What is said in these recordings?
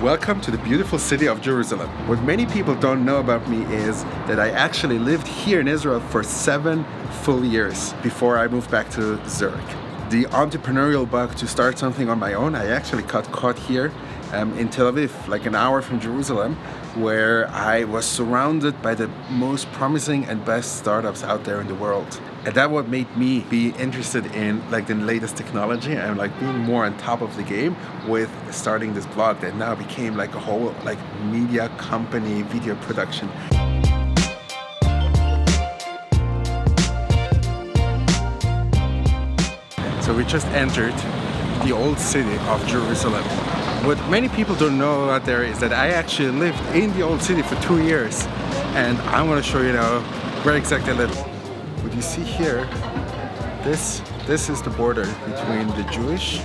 Welcome to the beautiful city of Jerusalem. What many people don't know about me is that I actually lived here in Israel for 7 full years before I moved back to Zurich. The entrepreneurial bug to start something on my own, I actually got caught here in Tel Aviv, like an hour from Jerusalem, where I was surrounded by the most promising and best startups out there in the world. And that what made me be interested in like the latest technology and like being more on top of the game with starting this blog that now became like a whole like media company, video production. So we just entered the old city of Jerusalem. What many people don't know out there is that I actually lived in the old city for 2 years, and I'm going to show you now where exactly I live. What you see here, this is the border between the Jewish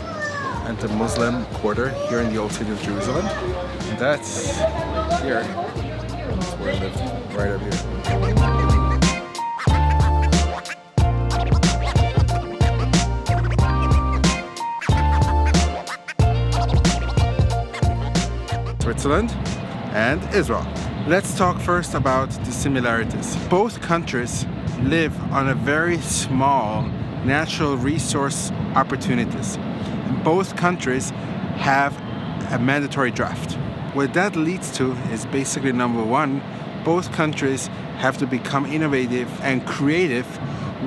and the Muslim quarter here in the old city of Jerusalem. And that's here. That's where I lived, right up here. Switzerland and Israel. Let's talk first about the similarities. Both countries live on a very small natural resource opportunities. And both countries have a mandatory draft. What that leads to is basically number one, both countries have to become innovative and creative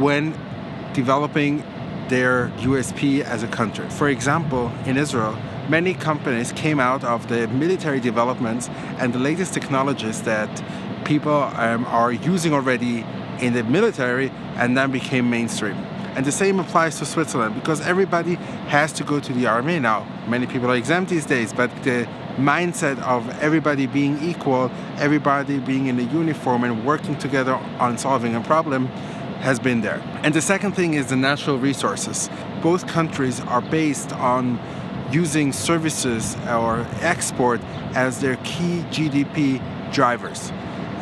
when developing their USP as a country. For example, in Israel, many companies came out of the military developments and the latest technologies that people are using already in the military and then became mainstream. And the same applies to Switzerland because everybody has to go to the army now. Many people are exempt these days, but the mindset of everybody being equal, everybody being in a uniform and working together on solving a problem has been there. And the second thing is the natural resources. Both countries are based on using services or export as their key GDP drivers.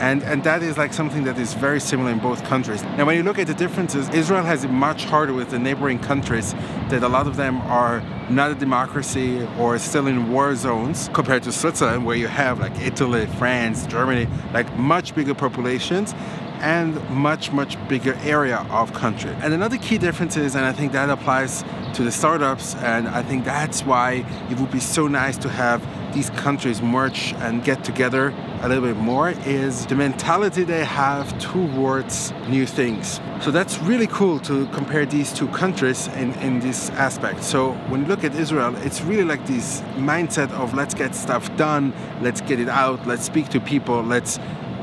And that is like something that is very similar in both countries. Now, when you look at the differences, Israel has it much harder with the neighboring countries that a lot of them are not a democracy or still in war zones compared to Switzerland, where you have like Italy, France, Germany, like much bigger populations and much bigger area of country. And another key difference is, and I think that applies to the startups, and I think that's why it would be so nice to have these countries merge and get together a little bit more, is the mentality they have towards new things. So that's really cool to compare these two countries in this aspect. So when you look at Israel, it's really like this mindset of let's get stuff done, let's get it out, let's speak to people, let's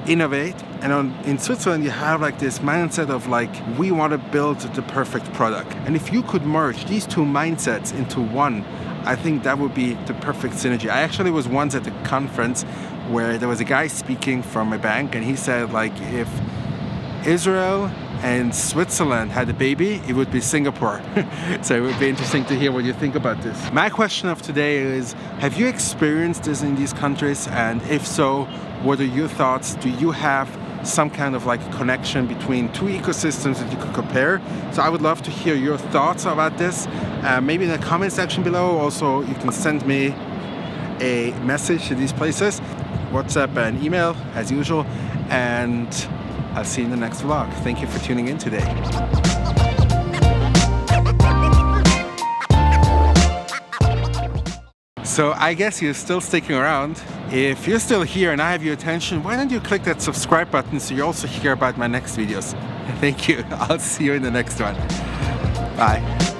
innovate. And in Switzerland, you have like this mindset of like, we want to build the perfect product. And if you could merge these two mindsets into one, I think that would be the perfect synergy. I actually was once at a conference where there was a guy speaking from a bank, and he said like, if Israel and Switzerland had a baby, it would be Singapore. So it would be interesting to hear what you think about this. My question of today is, have you experienced this in these countries? And if so, what are your thoughts? Do you have some kind of like connection between two ecosystems that you could compare? So I would love to hear your thoughts about this. Maybe in the comment section below. Also, you can send me a message to these places, WhatsApp and email as usual. And I'll see you in the next vlog. Thank you for tuning in today. So I guess you're still sticking around. If you're still here and I have your attention, why don't you click that subscribe button so you also hear about my next videos. Thank you. I'll see you in the next one. Bye.